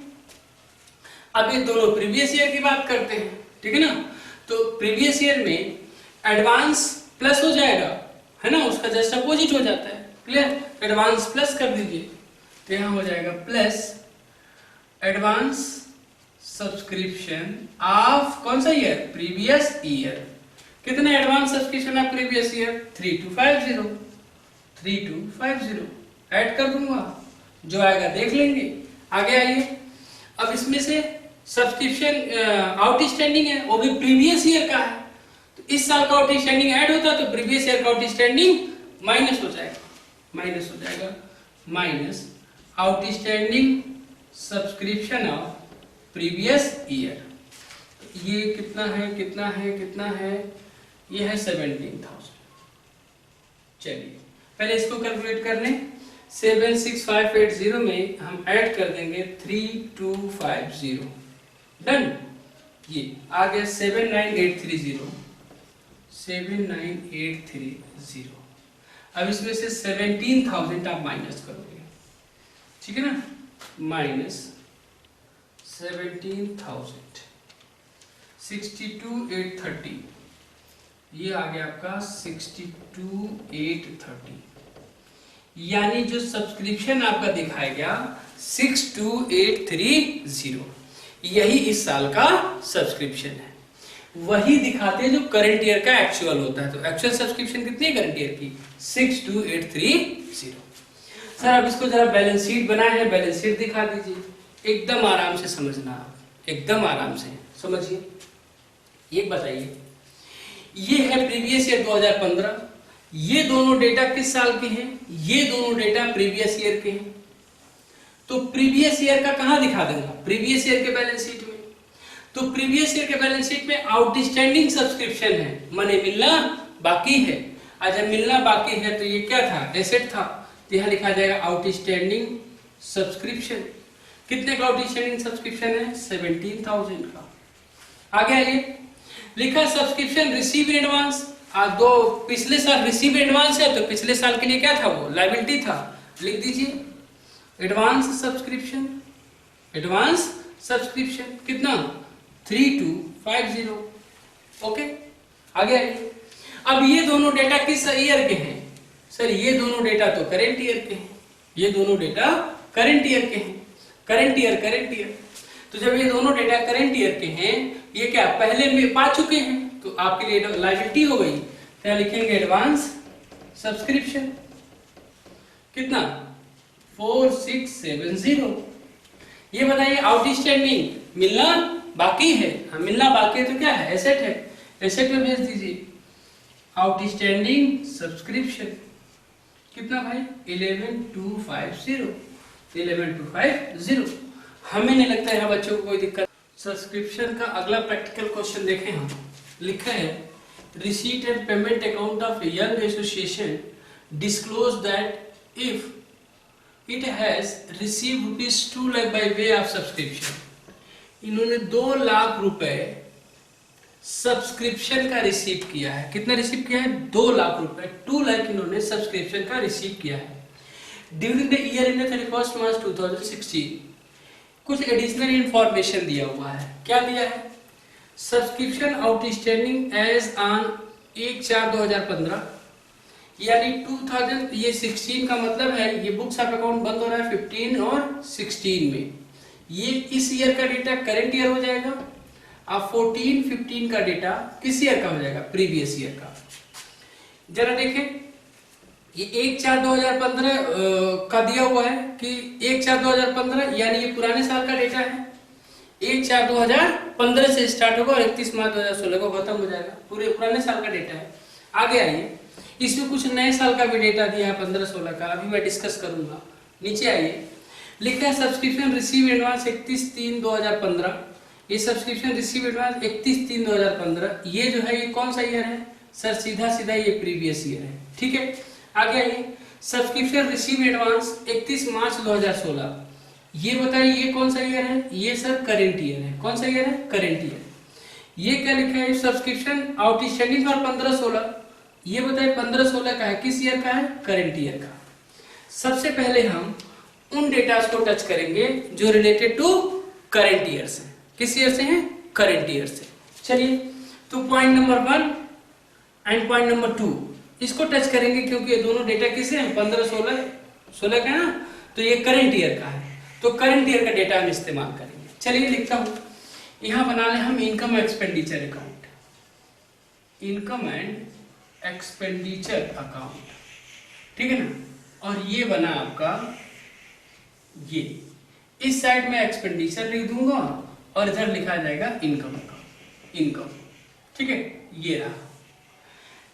अब ये दोनों प्रीवियस ईयर की बात करते हैं, ठीक है ना? तो प्रीवियस ईयर में एडवांस प्लस हो जाएगा, है ना, उसका जस्ट अपोजिट हो जाता है। क्लियर? एडवांस प्लस कर दीजिए, तो यहां हो जाएगा प्लस एडवांस सब्सक्रिप्शन ऑफ कौन सा ईयर? Previous year. कितना advance subscription of previous year? 3250, 3250 add कर दूंगा, जो आएगा देख लेंगे। आगे आइए, अब इसमें से सब्सक्रिप्शन आउटस्टैंडिंग है, वो भी प्रीवियस ईयर का है, तो इस साल का आउटस्टैंडिंग ऐड होता है तो प्रीवियस ईयर का आउटस्टैंडिंग माइनस हो जाएगा, माइनस हो जाएगा, minus outstanding subscription of previous year. ये कितना है, कितना है, कितना है? ये है 17,000। चलिए पहले इसको कैलकुलेट कर लें। 76,580 में हम ऐड कर देंगे 3250। डन। ये आ गया 79,830, 79,830। अब इसमें से 17,000 आप माइनस करोगे, ठीक है ना? माइनस 17,000, 62,830, ये आ गया आपका 62,830, यानी जो सब्सक्रिप्शन आपका दिखाया गया 62,830, यही इस साल का सब्सक्रिप्शन है। वही दिखाते हैं जो करंट ईयर का एक्चुअल होता है। तो एक्चुअल सब्सक्रिप्शन कितनी है करंट ईयर की? 62,830। सर अब इसको जरा बैलेंस शीट बनाए हैं, बैलेंस शीट दिखा दीजिए। एकदम आराम से समझना, आप एकदम आराम से समझिए। ये बताइए, ये है प्रीवियस ईयर 2015, ये दोनों डेटा किस साल के हैं? ये दोनों डेटा प्रीवियस ईयर के हैं। तो प्रीवियस ईयर का कहां दिखा दूंगा? प्रीवियस ईयर के बैलेंस शीट में। तो प्रीवियस ईयर के बैलेंस शीट में आउटस्टैंडिंग सब्सक्रिप्शन है, माने मिलना बाकी है। जब मिलना बाकी है तो ये क्या था? एसेट था, तो यहां लिखा जाएगा आउटस्टैंडिंग सब्सक्रिप्शन। कितने का आउटस्टैंडिंग सब्सक्रिप्शन है? 17,000 का। आगे आइए, लिखा सब्सक्रिप्शन रिसीव इन एडवांस, दो पिछले साल रिसीव एडवांस है तो पिछले साल के लिए क्या था, वो लायबिलिटी था, लिख दीजिए एडवांस सब्सक्रिप्शन, एडवांस सब्सक्रिप्शन कितना 3250। ओके, आगे आइए। अब ये दोनों डेटा किस ईयर के हैं? सर ये दोनों डेटा तो करेंट ईयर के हैं, ये दोनों डेटा करेंट ईयर के हैं, करेंट ईयर। तो जब ये दोनों डेटा करेंट ईयर के हैं, ये क्या पहले में पा चुके हैं, तो आपके लिए लायबिलिटी हो गई। क्या लिखेंगे, एडवांस सब्सक्रिप्शन कितना 4670। ये बताइए आउटस्टैंडिंग मिलना बाकी है, हाँ मिलना बाकी है तो क्या है, एसेट है, एसेट में भेज दीजिए। आउटस्टैंडिंग सब्सक्रिप्शन कितना भाई 11250, 11250। हमें नहीं लगता है बच्चों को कोई दिक्कत। सब्सक्रिप्शन का अगला प्रैक्टिकल क्वेश्चन देखें हम, लिखा है receipt and payment account of young association disclose that if it has receive ₹2 lakh by way of subscription. इन्होंने 2 लाख रुपए सब्सक्रिप्शन का रिसीव किया है। कितना रिसीव किया है, 2 लाख रुपए, 2 लाख इन्होंने सब्सक्रिप्शन का रिसीव किया है ड्यूरिंग द ईयर इन 31 मार्च 2016। कुछ एडिशनल इंफॉर्मेशन दिया हुआ है, क्या दिया है, सब्सक्रिप्शन आउटस्टैंडिंग एज ऑन 1/4/2015, यानी 2000 ये 16 का मतलब है ये बुक्स ऑफ अकाउंट बंद हो रहा है 15 और 16 में, ये इस ईयर का डेटा करेंट ईयर हो जाएगा। अब 14-15 का डेटा किस ईयर का हो जाएगा, प्रीवियस ईयर का। जरा देखें ये 1/4/2015 का दिया हुआ है कि 1/4/2015 यानी ये पुराने साल का डेटा है, 1/4/2015 से स्टार्ट होगा और 31 मार्च 2016 को खत्म हो जाएगा, पूरे पुराने साल का डेटा है। आगे आइए, इसमें कुछ नए साल का भी डेटा दिया है 15-16 का, अभी मैं डिस्कस करूंगा। नीचे आइए, लिखा है सब्सक्रिप्शन रिसीव एडवांस 31/3/2015। ये सब्सक्रिप्शन रिसीव एडवांस 31/3/2015, ये जो है ये कौन सा ईयर है सर, सीधा सीधा ये प्रीवियस ईयर है, ठीक है। आगे आइए, सब्सक्रिप्शन रिसीव एडवांस 31 मार्च 2016, ये बताइए ये कौन सा ईयर है, ये सर करेंट ईयर है, कौन सा ईयर है, करेंट ईयर। ये क्या लिखा है, सब्सक्रिप्शन आउटस्टैंडिंग और 15-16, ये बताइए 15-16 का है, किस ईयर का है, करेंट ईयर का। सबसे पहले हम उन डेटास को टच करेंगे जो रिलेटेड टू करेंट ईयर से, किस ईयर से हैं, करेंट ईयर से। चलिए, तो point number 1 and point number 2 इसको टच करेंगे, क्योंकि ये दोनों डेटा किसे हैं, 15-16 का है ना, तो ये करंट ईयर का है, तो करंट ईयर का डेटा हम इस्तेमाल करेंगे। चलिए लिखता हूं, यहां बना लें हम income expenditure account, income and expenditure account, ठीक है ना। और ये बना आपका, ये इस साइड में एक्सपेंडिचर लिख दूंगा और इधर लिखा जाएगा इनकम अकाउंट, इनकम, ठीक है, ये रहा।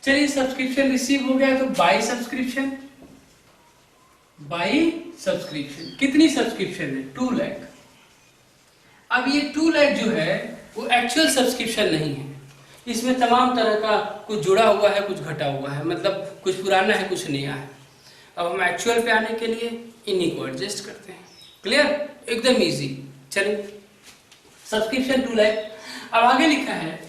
चलिए, सब्सक्रिप्शन रिसीव हो गया, तो बाई सब्सक्रिप्शन, बाई सब्सक्रिप्शन कितनी सब्सक्रिप्शन है, 2 लाख। अब ये 2 लाख जो है वो एक्चुअल सब्सक्रिप्शन नहीं है, इसमें तमाम तरह का कुछ जुड़ा हुआ है, कुछ घटा हुआ है, मतलब कुछ पुराना है, कुछ नया है। अब हम एक्चुअल पे आने के लिए इन्हीं को एडजस्ट करते हैं, क्लियर, एकदम इजी। चलिए, सब्सक्रिप्शन 2 लाख। अब आगे लिखा है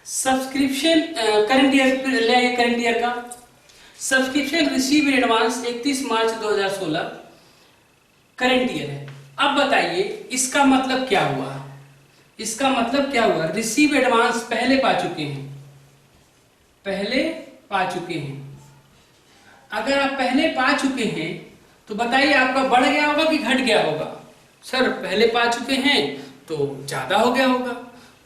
सब्सक्रिप्शन करंट ईयर ले आइए, करंट ईयर का subscription receive in advance 31 March 2016 current year है। अब बताइए इसका मतलब क्या हुआ, इसका मतलब क्या हुआ, रिसीव एडवांस पहले पा चुके हैं, पहले पा चुके हैं। अगर आप पहले पा चुके हैं तो बताइए आपका बढ़ गया होगा कि घट गया होगा, सर पहले पा चुके हैं तो ज्यादा हो गया होगा,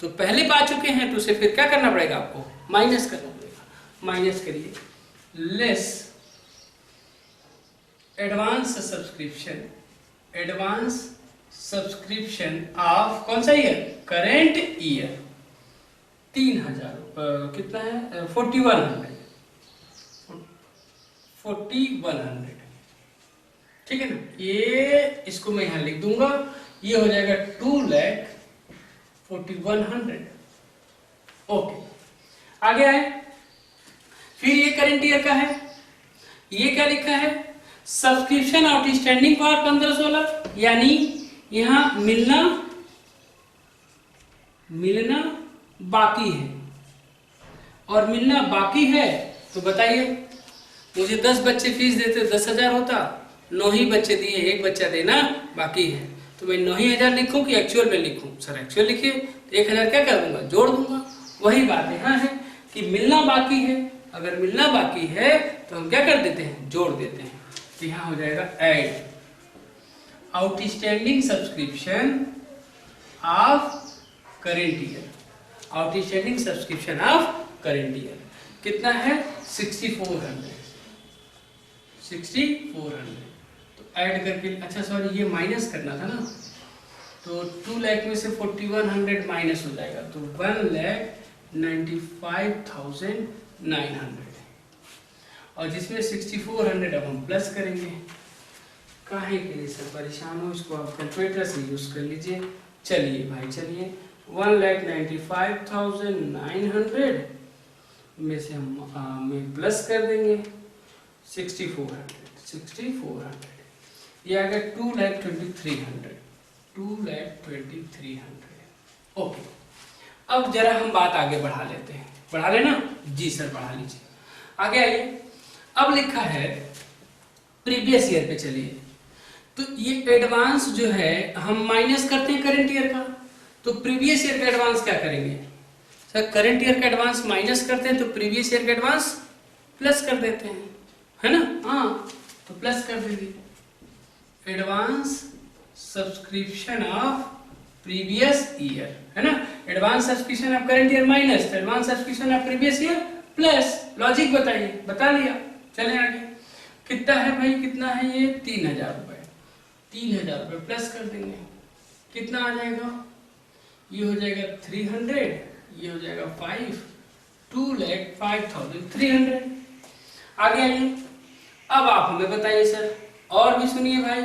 तो पहले पा चुके हैं तो उसे फिर क्या करना पड़ेगा, आपको माइनस करना पड़ेगा। माइनस करिए, less advance subscription, advance subscription of कौन सा ईयर, करेंट ईयर 3000 कितना है 4100, ठीक है ना। ये इसको मैं यहां लिख दूंगा, ये हो जाएगा 2,41,00। ओके, आगे आए, फिर ये करंट ईयर का है, ये क्या लिखा है, सब्सक्रिप्शन आउटस्टैंडिंग फॉर 15-16, यानी यहां मिलना बाकी है, और मिलना बाकी है, तो बताइए मुझे 10 बच्चे फीस देते 10,000 होता, 9 ही बच्चे दिए, एक बच्चा देना बाकी है, तो मैं 9 ही हजार लिखूं कि एक्चुअल में लिखूं? सर एक्चुअल लिखिए, तो 1,000 क्या कर दूंगा, जोड़ दूंगा। वही बात यहाँ है कि मिलना बाकी है, अगर मिलना बाकी है तो हम क्या कर देते हैं, जोड़ देते हैं। तो यहाँ हो जाएगा add outstanding subscription of current year, outstanding subscription of current year कितना है 6400, 6400। तो ऐड करके, अच्छा सॉरी ये माइनस करना था ना, तो 2 लाख में से 4100 माइनस हो जाएगा, तो 1,95,900, और जिसमें 6400 अब हम प्लस करेंगे। काहे के लिए सर परेशान हो, इसको आप कैलकुलेटर से यूज कर लीजिए। चलिए भाई चलिए, 1,95,900 में से हम में प्लस कर देंगे 6400, ये आ गया 2,23,300, 2,23,300। ओके, अब जरा हम बात आगे बढ़ा लेते हैं, बढ़ा लेना जी सर, बढ़ा लीजिए। आगे आइए, अब लिखा है प्रीवियस ईयर पे चलिए, तो ये एडवांस जो है हम माइनस करते हैं करंट ईयर का, तो प्रीवियस ईयर का एडवांस क्या करेंगे सर, करंट ईयर का एडवांस माइनस करते हैं तो प्रीवियस ईयर का एडवांस प्लस कर देते हैं, है ना? हाँ, तो प्लस कर दीजिए, advance subscription of previous year, है ना? Advance subscription of current year minus advance subscription of previous year plus, logic बताइए, बता लिया। चले आगे, कितना है भाई, कितना है ये 3,000 रुपए, 3,000 रुपए प्लस कर देंगे, कितना आ जाएगा, ये हो जाएगा 300, ये हो जाएगा 5, 2,05,300। आगे आइए, अब आप हमें बताइए सर, और भी सुनिए भाई,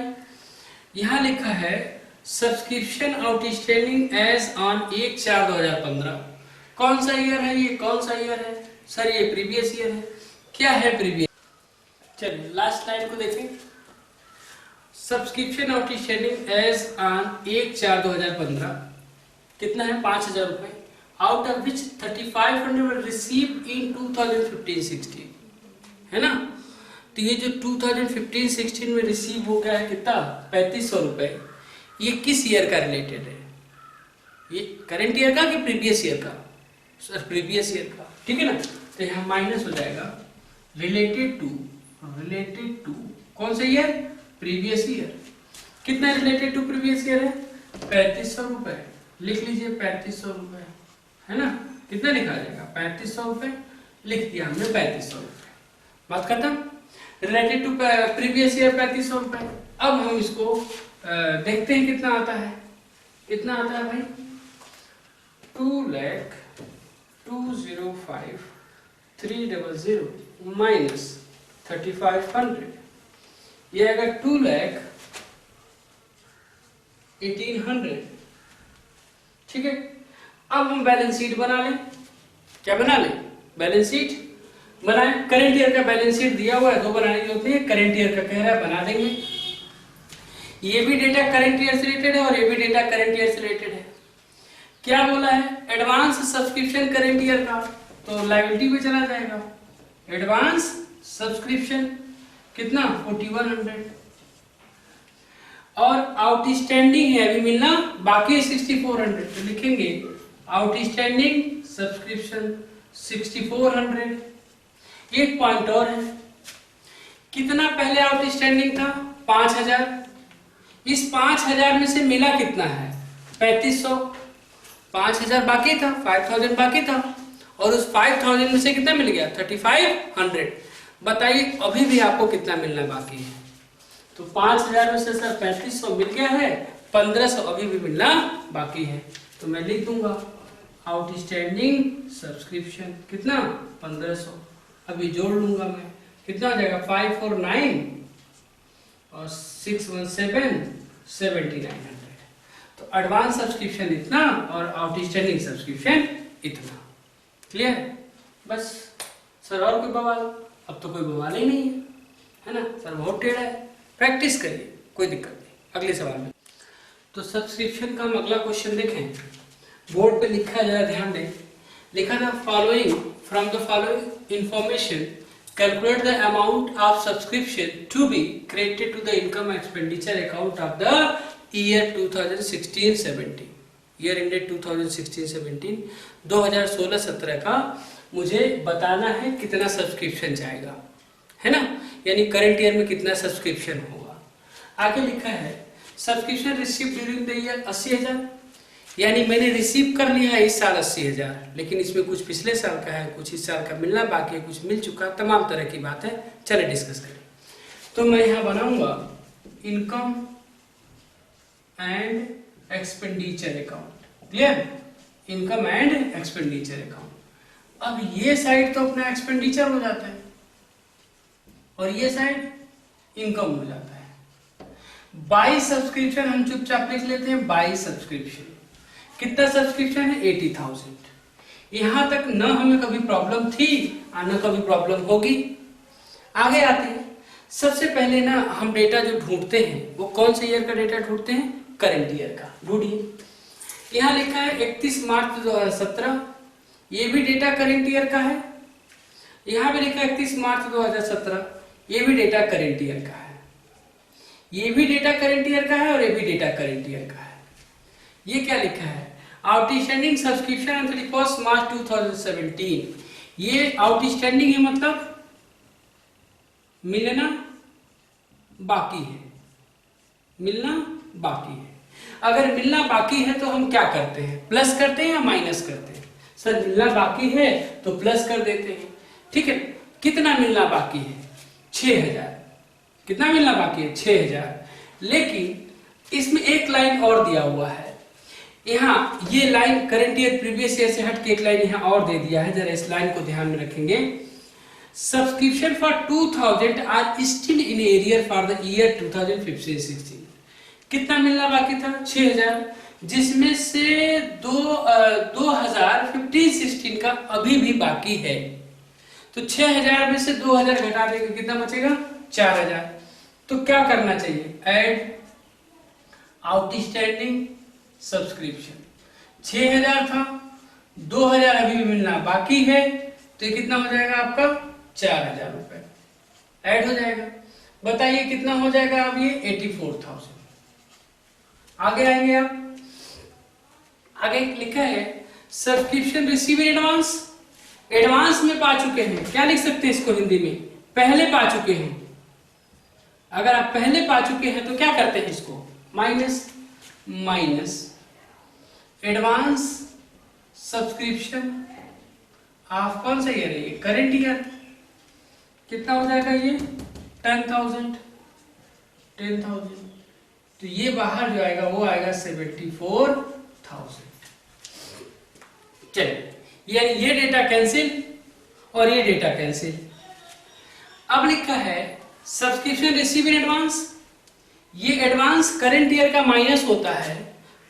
यहां लिखा है सब्सक्रिप्शन आउटस्टैंडिंग एज ऑन 1/4/2015, कौन सा ईयर है ये, कौन सा ईयर है सर, ये प्रीवियस ईयर है। क्या है प्रीवियस, चलिए लास्ट लाइन को देखें, सब्सक्रिप्शन आउटस्टैंडिंग एज ऑन 1/4/2015 कितना है 5,000 रुपए, out of which 3,500 were received in 2015-16, है ना? तो ये जो 2015-16 में रिसीव हो गया है कितना 3,500 रुपए, ये किस ईयर का रिलेटेड है, ये करंट ईयर का कि प्रीवियस ईयर का? सर प्रीवियस ईयर का, ठीक है ना? तो यहाँ माइनस हो जाएगा रिलेटेड टू कौन सा ईयर, प्रीवियस ईयर। कितना रिलेटेड टू प्रीवियस ईयर है 3,500 रुपए, लिख लीजिए 3,500 रुपए, है ना? कितना लिखा जाएगा 3,500 रुपए, लिख दिया हमने 3,500 रुपए, बात खत्म। रिलेटेड टू प्रीवियस ईयर 3,500 रुपए। अब हम इसको देखते हैं कितना आता है, कितना आता है भाई 2,02,05,300 माइनस 3,500, ये आएगा 2,18,000, ठीक है? अब हम बैलेंस शीट बना लें, क्या बना लें, बैलेंस शीट बनाएं। करंट ईयर का बैलेंस शीट दिया हुआ है, 2 बनाने की होती है, करंट ईयर का कह रहा है बना देंगे। ये भी डेटा करंट ईयर से रिलेटेड है और ये भी डेटा करंट ईयर से रिलेटेड है। क्या बोला है, एडवांस सब्सक्रिप्शन करंट ईयर का, तो लायबिलिटी पे चला जाएगा, एडवांस सब्सक्रिप्शन कितना 4,100, और आउटस्टैंडिंग है अभी मिलना बाकी है 6,400, तो लिखेंगे आउटस्टैंडिंग सब्सक्रिप्शन 6,400। एक पॉइंट और है, कितना पहले आउटस्टैंडिंग था 5,000, इस 5,000 में से मिला कितना है 3,500, 5,000 बाकी था, 5,000 बाकी था, और उस 5,000 में से कितना मिल गया 3,500। बताइए अभी भी आपको कितना मिलना बाकी है, तो 5,000 में से सर 3,500 मिल गया है, 1,500 अभी भी मिलना बाकी है, तो मैं लिख दूंगा आउटस्टैंडिंग सब्सक्रिप्शन कितना 1,500, अभी जोड़ लूंगा मैं, कितना हो जाएगा 549 और 617 7,900। तो एडवांस सब्सक्रिप्शन इतना और आउटस्टैंडिंग सब्सक्रिप्शन इतना, क्लियर? बस सर और कोई बवाल, अब तो कोई बवाल ही नहीं है ना सर, बहुत टेढ़ा है, प्रैक्टिस करिए, कोई दिक्कत नहीं। अगले सवाल में तो सब्सक्रिप्शन का हम अगला क्वेश्चन देखें, बोर्ड पे लिखा है, जरा ध्यान दें, लिखा था following from the following information calculate the amount of subscription to be credited to the income expenditure account of the year 2016-17, year ended 2016-17, 2016-17 का मुझे बताना है कितना सब्सक्रिप्शन जाएगा, है ना, यानी करंट ईयर में कितना सब्सक्रिप्शन होगा। आगे लिखा है subscription receive during the year 80,000, यानी मैंने रिसीव कर लिया है इस साल 80,000, लेकिन इसमें कुछ पिछले साल का है, कुछ इस साल का मिलना बाकी है, कुछ मिल चुका, तमाम तरह की बात है। चले डिस्कस करें। तो मैं यहाँ बनाऊंगा income and expenditure account, clear, income and expenditure account. अब ये साइड तो अपना एक्सपेंडिचर हो जाता है और ये साइड इनकम हो जाता है। बाई सब्सक्रिप्शन हम चुपचाप लिख लेते हैं, बाई सब्सक्रिप्शन। कितना सब्सक्रिप्शन है? 80,000। यहां तक न हमें कभी प्रॉब्लम थी और न कभी प्रॉब्लम होगी। आगे आते हैं। सबसे पहले ना हम डेटा जो ढूंढते हैं वो कौन से ईयर का डेटा ढूंढते हैं? करंट ईयर का। ढूंढिए। यहाँ लिखा है 31 मार्च 2017, ये भी डेटा करंट ईयर का है। यहाँ भी लिखा है 31 मार्च 2017, ये भी डेटा करंट ईयर का है। ये भी डेटा करंट ईयर का है और ये भी डेटा करंट ईयर का है। ये क्या लिखा है? आउटस्टैंडिंग सब्सक्रिप्शन ऑन 31 मार्च 2017। ये आउटस्टैंडिंग है, मतलब मिलना बाकी है, मिलना बाकी है। अगर मिलना बाकी है तो हम क्या करते हैं? प्लस करते हैं या माइनस करते हैं? सर मिलना बाकी है तो प्लस कर देते हैं, ठीक है। कितना मिलना बाकी है? 6,000। कितना मिलना बाकी है? 6,000। लेकिन इसमें एक लाइन और दिया हुआ है। यहाँ ये line current year previous year से हट के एक लाइन यहाँ और दे दिया है, जरा इस लाइन को ध्यान में रखेंगे। Subscription for 2000 are still in arrear for the year 2015-16। कितना मिलना बाकी था? 6,000, जिसमें से 2015-16 का अभी भी बाकी है। तो 6,000 में से 2,000 घटा देंगे, कितना बचेगा? 4,000। तो क्या करना चाहिए? Add outstanding subscription. 6,000 था, 2,000 अभी भी मिलना बाकी है, तो ये कितना हो जाएगा आपका? 4,000 रुपए ऐड हो जाएगा। बताइए कितना हो जाएगा अब ये? 84,000। आगे आएंगे आप। आगे लिखा है subscription receive in advance. Advance में पा चुके हैं, क्या लिख सकते हैं इसको हिंदी में? पहले पा चुके हैं। अगर आप पहले पा चुके हैं तो क्या करते हैं इसको? माइनस एडवांस सब्सक्रिप्शन ऑफ कौन सा ईयर है? ये करंट ईयर। कितना हो जाएगा ये? 10,000। तो ये बाहर जो आएगा वो आएगा 74,000। चलिए, यानी ये डेटा कैंसिल और ये डेटा कैंसिल। अब लिखा है सब्सक्रिप्शन रिसीव इन एडवांस। ये एडवांस करंट ईयर का माइनस होता है,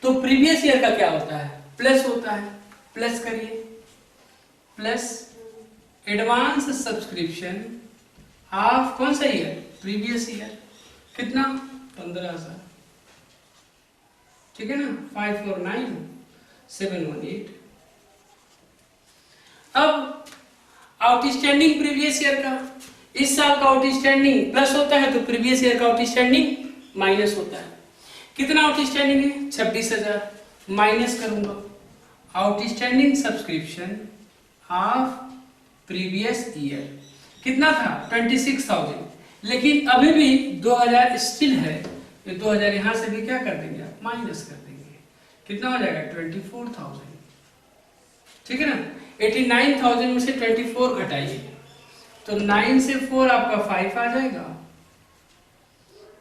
तो प्रीवियस ईयर का क्या होता है? प्लस होता है। प्लस करिए, प्लस एडवांस सब्सक्रिप्शन ऑफ कौन सा ईयर? Previous year. कितना? 15,000, ठीक है ना। 549,718। अब आउटस्टैंडिंग प्रीवियस ईयर का, इस साल का आउटस्टैंडिंग प्लस होता है तो प्रीवियस ईयर का आउटस्टैंडिंग माइनस होता है। कितना आउटस्टैंडिंग है? 26,000। माइनस करूंगा outstanding subscription of previous year. कितना था? 26,000। लेकिन अभी भी 2,000 स्टिल है, तो 2,000 यहां से भी क्या कर देंगे आप? माइनस कर देंगे। कितना हो जाएगा? 24,000, ठीक है ना। 89,000 में से 24 घटाइए तो 9 से 4 आपका 5 आ जाएगा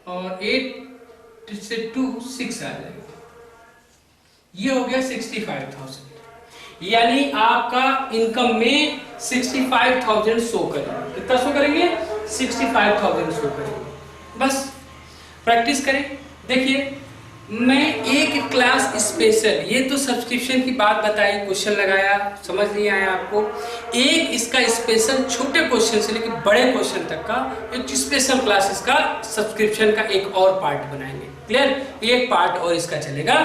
और 8 से 2 6 आ जाएगा। ये हो गया 65,000। यानी आपका इनकम में 65,000 शो करेंगे। कितना शो करेंगे? 65,000 शो करेंगे। बस प्रैक्टिस करें। देखिए, मैं एक क्लास स्पेशल, ये तो सब्सक्रिप्शन की बात बताई, क्वेश्चन लगाया, समझ नहीं आया आपको। एक इसका स्पेशल छोटे क्वेश्चन से लेकर बड़े क्वेश्चन तक का एक स्पेशल क्लास इसका सब्सक्रिप्शन का एक और पार्ट बनाएंगे। क्लियर? एक पार्ट और इसका चलेगा,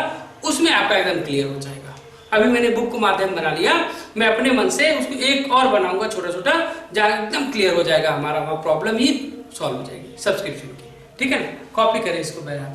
उसमें आपका एकदम क्लियर हो जाएगा। अभी मैंने बुक को माध्यम बना लिया, मैं अपने मन से उसको एक और बनाऊंगा छोटा छोटा, जहाँ एकदम क्लियर हो जाएगा, हमारा प्रॉब्लम ही सॉल्व हो जाएगी सब्सक्रिप्शन की। ठीक है ना, कॉपी करें इसको बहरहाल।